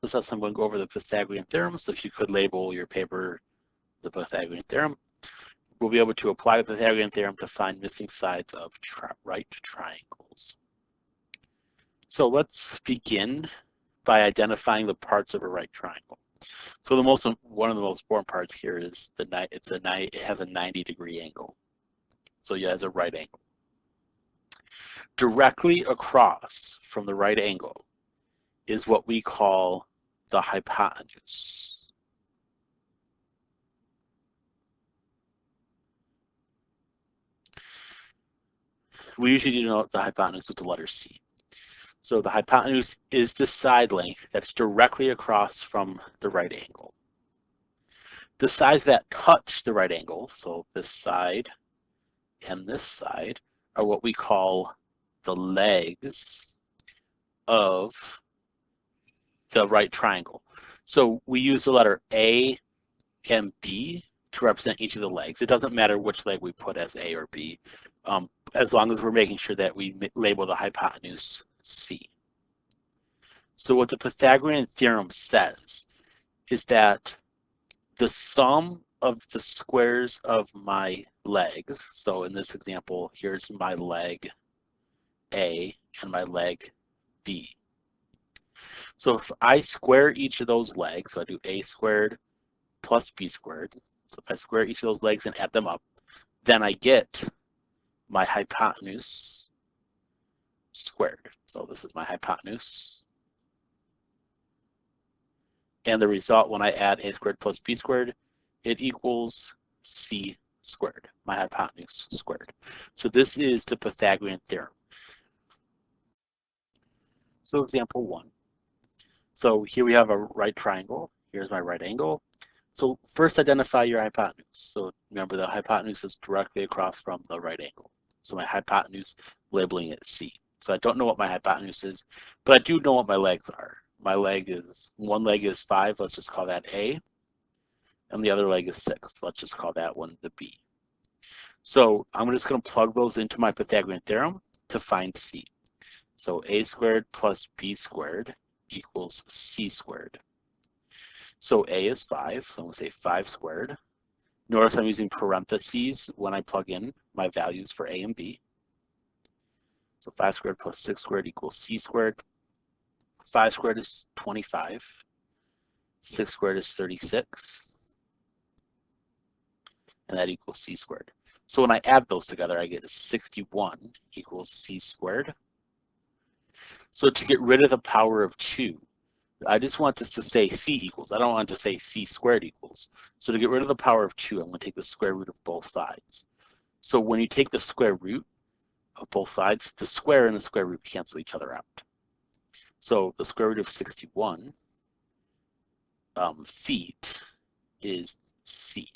This is I'm going to go over the Pythagorean Theorem. So if you could label your paper the Pythagorean Theorem, we'll be able to apply the Pythagorean Theorem to find missing sides of right triangles. So let's begin by identifying the parts of a right triangle. So one of the most important parts here is it has a 90-degree angle. So it has a right angle. Directly across from the right angle is what we call the hypotenuse. We usually denote the hypotenuse with the letter C. So the hypotenuse is the side length that's directly across from the right angle. The sides that touch the right angle, so this side and this side, are what we call the legs of the right triangle. So we use the letter A and B to represent each of the legs. It doesn't matter which leg we put as A or B, as long as we're making sure that we label the hypotenuse C. So what the Pythagorean theorem says is that the sum of the squares of my legs, so in this example, here's my leg A and my leg B. So if I square each of those legs, so I do A squared plus B squared, so if I square each of those legs and add them up, then I get my hypotenuse squared. So this is my hypotenuse. And the result, when I add A squared plus B squared, it equals C squared, my hypotenuse squared. So this is the Pythagorean theorem. So example 1. So here we have a right triangle. Here's my right angle. So first identify your hypotenuse. So remember the hypotenuse is directly across from the right angle. So my hypotenuse, labeling it C. So I don't know what my hypotenuse is, but I do know what my legs are. One leg is 5, let's just call that A. And the other leg is 6, let's just call that one the B. So I'm just going to plug those into my Pythagorean theorem to find C. So A squared plus B squared equals C squared. So A is 5, so I'm going to say 5 squared. Notice I'm using parentheses when I plug in my values for A and B. So 5 squared plus 6 squared equals C squared. 5 squared is 25. 6 squared is 36. And that equals C squared. So when I add those together, I get 61 equals C squared. So to get rid of the power of 2, I just want this to say C equals. I don't want to say C squared equals. So to get rid of the power of 2, I'm going to take the square root of both sides. So when you take the square root of both sides, the square and the square root cancel each other out. So the square root of 61 feet is C.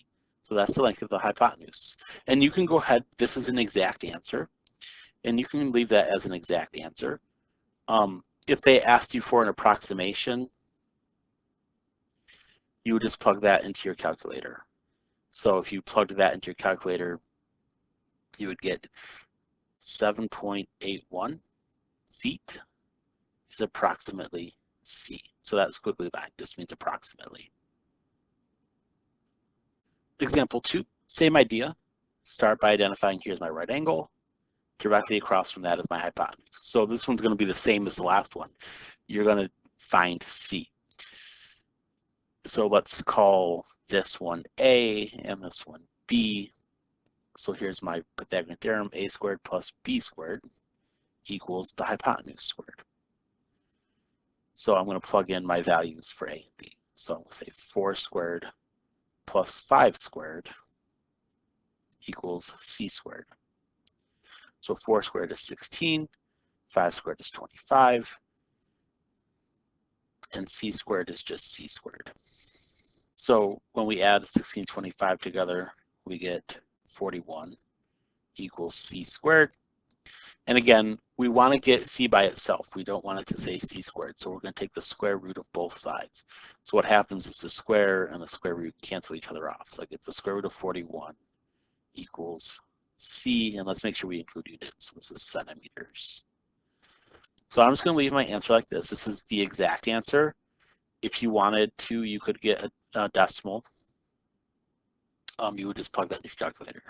So that's the length of the hypotenuse. And you can go ahead, this is an exact answer, and you can leave that as an exact answer. If they asked you for an approximation, you would just plug that into your calculator. So if you plugged that into your calculator, you would get 7.81 feet is approximately C. So that squiggly line just means approximately. Example 2, same idea. Start by identifying here's my right angle. Directly across from that is my hypotenuse. So this one's going to be the same as the last one. You're going to find C. So let's call this one A and this one B. So here's my Pythagorean theorem, A squared plus B squared equals the hypotenuse squared. So I'm going to plug in my values for A and B. So I'm going to say 4 squared plus 5 squared equals C squared. So 4 squared is 16, 5 squared is 25, and C squared is just C squared. So when we add 16 and 25 together, we get 41 equals C squared. And again, we want to get C by itself. We don't want it to say C squared. So we're going to take the square root of both sides. So what happens is the square and the square root cancel each other off. So I get the square root of 41 equals C, and let's make sure we include units. So this is centimeters. So I'm just going to leave my answer like this. This is the exact answer. If you wanted to, you could get a decimal. You would just plug that into your calculator.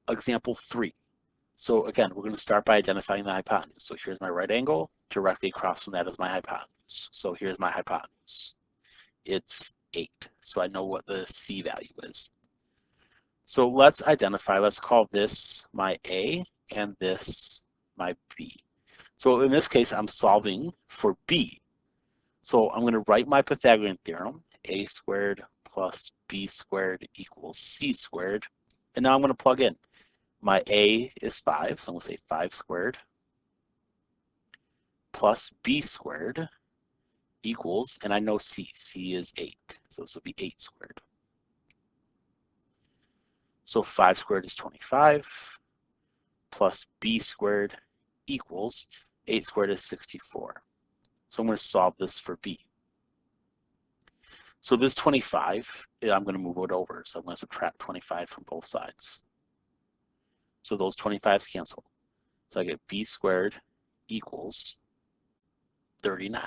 Example 3. So again, we're going to start by identifying the hypotenuse. So here's my right angle. Directly across from that is my hypotenuse. So here's my hypotenuse. It's 8. So I know what the C value is. So let's identify, let's call this my A and this my B. So in this case, I'm solving for B. So I'm going to write my Pythagorean theorem, A squared plus B squared equals C squared. And now I'm going to plug in. My A is 5, so I'm going to say 5 squared plus B squared equals, and I know C is 8, so this will be 8 squared. So 5 squared is 25 plus B squared equals 8 squared is 64. So I'm going to solve this for B. So this 25, I'm going to move it over. So I'm going to subtract 25 from both sides. So those 25s cancel. So I get B squared equals 39.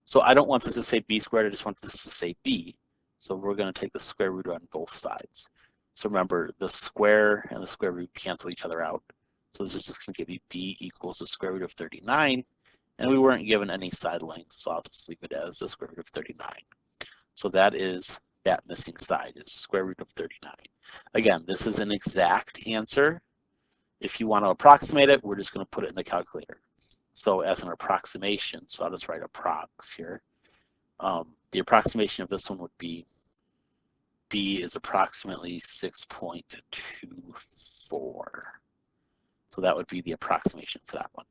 So I don't want this to say B squared, I just want this to say B. So we're going to take the square root on both sides. So remember, the square and the square root cancel each other out. So this is just going to give me B equals the square root of 39. And we weren't given any side length, so I'll just leave it as the square root of 39. So that is that missing side, is square root of 39. Again, this is an exact answer. If you want to approximate it, we're just going to put it in the calculator. So as an approximation, so I'll just write approx here. The approximation of this one would be B is approximately 6.24. So that would be the approximation for that one.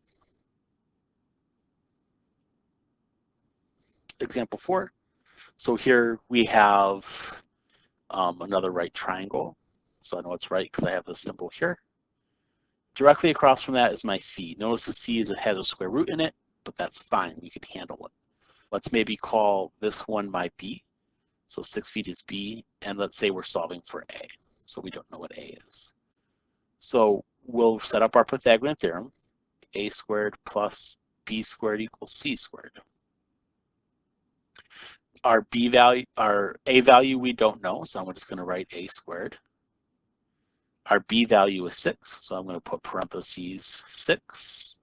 Example 4. So here we have another right triangle. So I know it's right because I have this symbol here. Directly across from that is my C. Notice the C has a square root in it, but that's fine. We can handle it. Let's maybe call this one my B. So 6 feet is B, and let's say we're solving for A. So we don't know what A is. So we'll set up our Pythagorean theorem. A squared plus B squared equals C squared. Our B value, our A value we don't know, so I'm just going to write A squared. Our B value is 6, so I'm going to put parentheses 6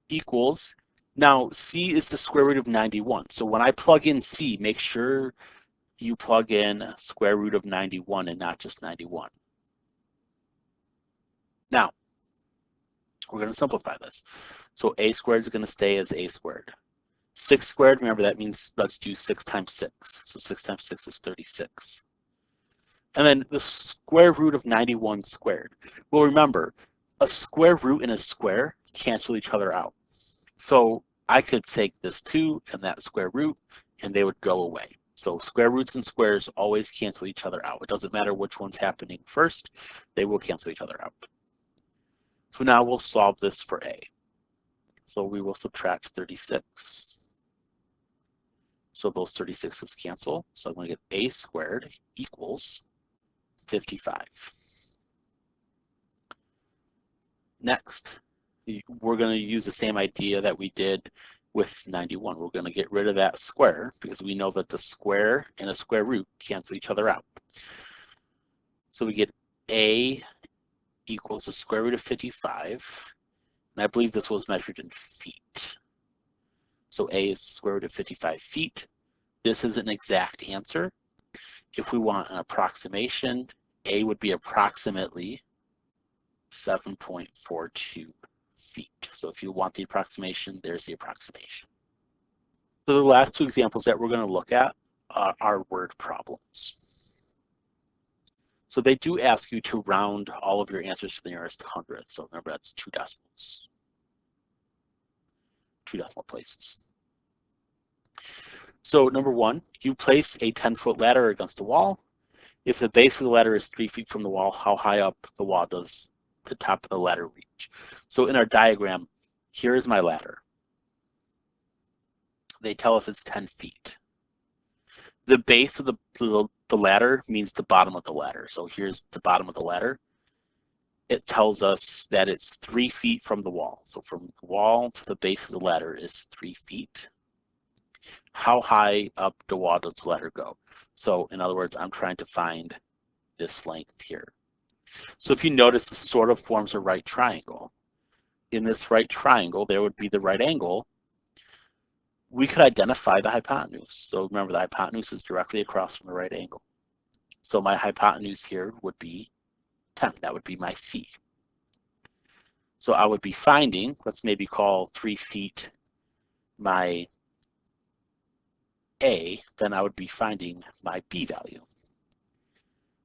equals, now C is the square root of 91. So when I plug in C, make sure you plug in square root of 91 and not just 91. Now, we're going to simplify this. So A squared is going to stay as A squared. 6 squared, remember that means let's do 6 times 6. So 6 times 6 is 36. And then the square root of 91 squared. Well, remember, a square root and a square cancel each other out. So I could take this 2 and that square root, and they would go away. So square roots and squares always cancel each other out. It doesn't matter which one's happening first, they will cancel each other out. So now we'll solve this for A. So we will subtract 36. So those 36's cancel. So I'm going to get A squared equals 55. Next, we're going to use the same idea that we did with 91. We're going to get rid of that square because we know that the square and a square root cancel each other out. So we get A equals the square root of 55. And I believe this was measured in feet. So A is the square root of 55 feet. This is an exact answer. If we want an approximation, A would be approximately 7.42 feet. So if you want the approximation, there's the approximation. So the last two examples that we're going to look at are word problems. So they do ask you to round all of your answers to the nearest hundredth. So remember, that's 2 decimals. 2 decimal places. So number 1, you place a 10-foot ladder against a wall. If the base of the ladder is 3 feet from the wall, how high up the wall does the top of the ladder reach? So in our diagram, here is my ladder. They tell us it's 10 feet. The base of the ladder means the bottom of the ladder. So here's the bottom of the ladder. it tells us that it's 3 feet from the wall. So from the wall to the base of the ladder is 3 feet. How high up the wall does the ladder go? So in other words, I'm trying to find this length here. So if you notice, this sort of forms a right triangle. In this right triangle, there would be the right angle. We could identify the hypotenuse. So remember, the hypotenuse is directly across from the right angle. So my hypotenuse here would be 10. That would be my C. So I would be finding, let's maybe call 3 feet my A, then I would be finding my B value.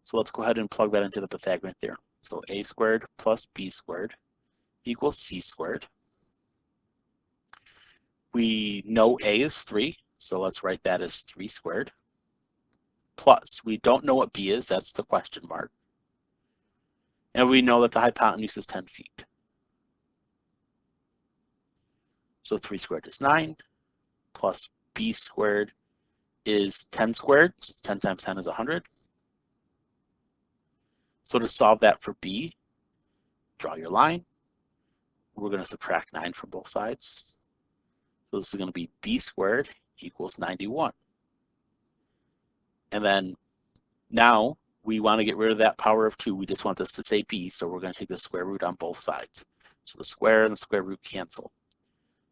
So let's go ahead and plug that into the Pythagorean theorem. So A squared plus B squared equals C squared. We know A is 3, so let's write that as 3 squared. Plus, we don't know what B is, that's the question mark. And we know that the hypotenuse is 10 feet. So 3 squared is 9, plus B squared is 10 squared. 10 times 10 is 100. So to solve that for B, draw your line. We're going to subtract 9 from both sides. So this is going to be B squared equals 91. And then now we want to get rid of that power of 2. We just want this to say B, so we're going to take the square root on both sides. So the square and the square root cancel.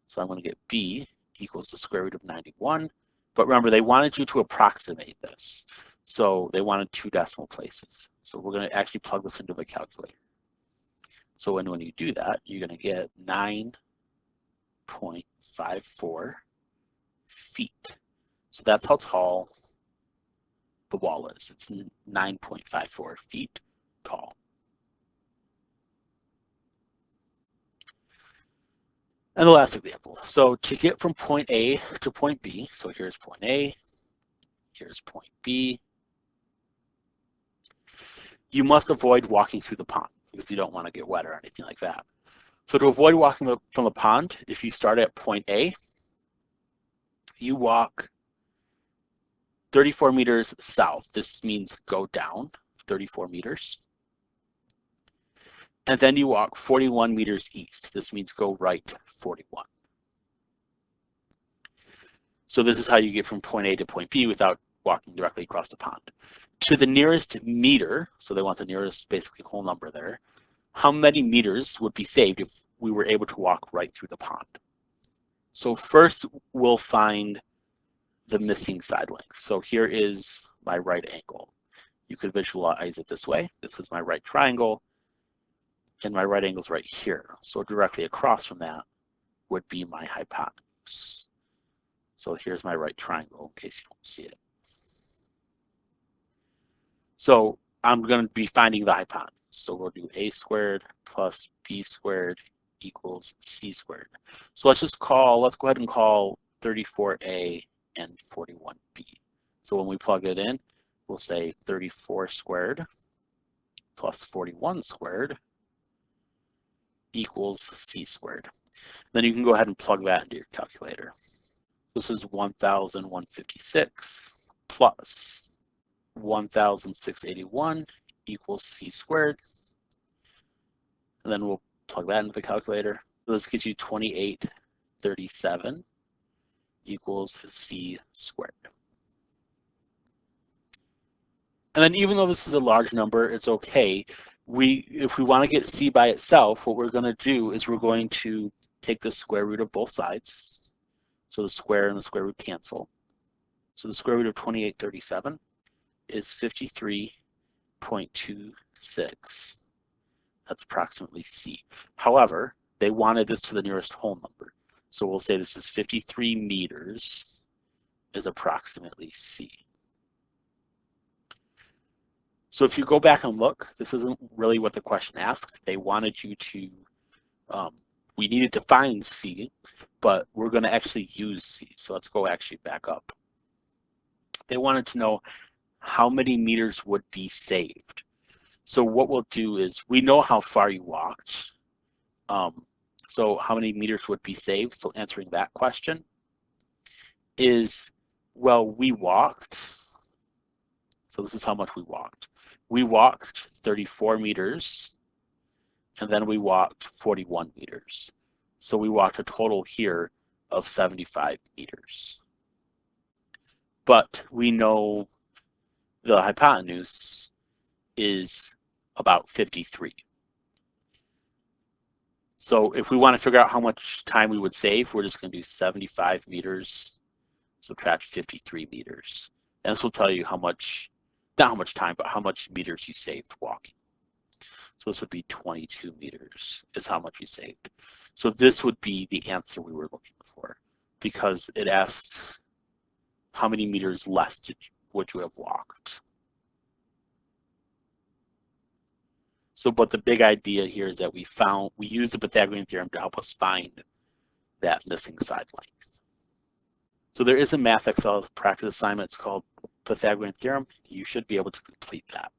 So I'm going to get B equals the square root of 91. But remember, they wanted you to approximate this. So they wanted 2 decimal places. So we're going to actually plug this into the calculator. So when you do that, you're going to get 9.54 feet. So that's how tall the wall is. It's 9.54 feet tall. And the last example. So to get from point A to point B, so here's point A, here's point B, you must avoid walking through the pond because you don't want to get wet or anything like that. So to avoid walking from the pond, if you start at point A, you walk 34 meters south. This means go down 34 meters. And then you walk 41 meters east. This means go right 41. So this is how you get from point A to point B without walking directly across the pond. To the nearest meter, so they want the nearest basically whole number there, how many meters would be saved if we were able to walk right through the pond? So first we'll find the missing side length. So here is my right angle. You could visualize it this way. This is my right triangle, and my right angle is right here. So directly across from that would be my hypotenuse. So here's my right triangle in case you don't see it. So I'm going to be finding the hypotenuse. So we'll do A squared plus B squared equals C squared. So let's go ahead and call 34A and 41B. So when we plug it in, we'll say 34 squared plus 41 squared equals C squared. Then you can go ahead and plug that into your calculator. This is 1,156 plus 1,681 equals C squared. And then we'll plug that into the calculator. So this gives you 2837 equals C squared. And then even though this is a large number, it's okay. If we want to get C by itself, what we're going to do is we're going to take the square root of both sides. So the square and the square root cancel. So the square root of 2837 is 53.26. That's approximately C. However, they wanted this to the nearest whole number. So we'll say this is 53 meters is approximately C. So if you go back and look, this isn't really what the question asked. They wanted you to, we needed to find C, but we're going to actually use C. So let's go actually back up. They wanted to know how many meters would be saved. So what we'll do is, we know how far you walked. So how many meters would be saved? So answering that question is, well, we walked. So this is how much we walked. We walked 34 meters and then we walked 41 meters. So we walked a total here of 75 meters. But we know the hypotenuse is about 53. So if we want to figure out how much time we would save, we're just going to do 75 meters, subtract 53 meters. And this will tell you how much, not how much time, but how much meters you saved walking. So this would be 22 meters is how much you saved. So this would be the answer we were looking for, because it asks how many meters less would you have walked. So, but the big idea here is that we used the Pythagorean theorem to help us find that missing side length. So there is a math Excel practice assignment. It's called Pythagorean Theorem. You should be able to complete that.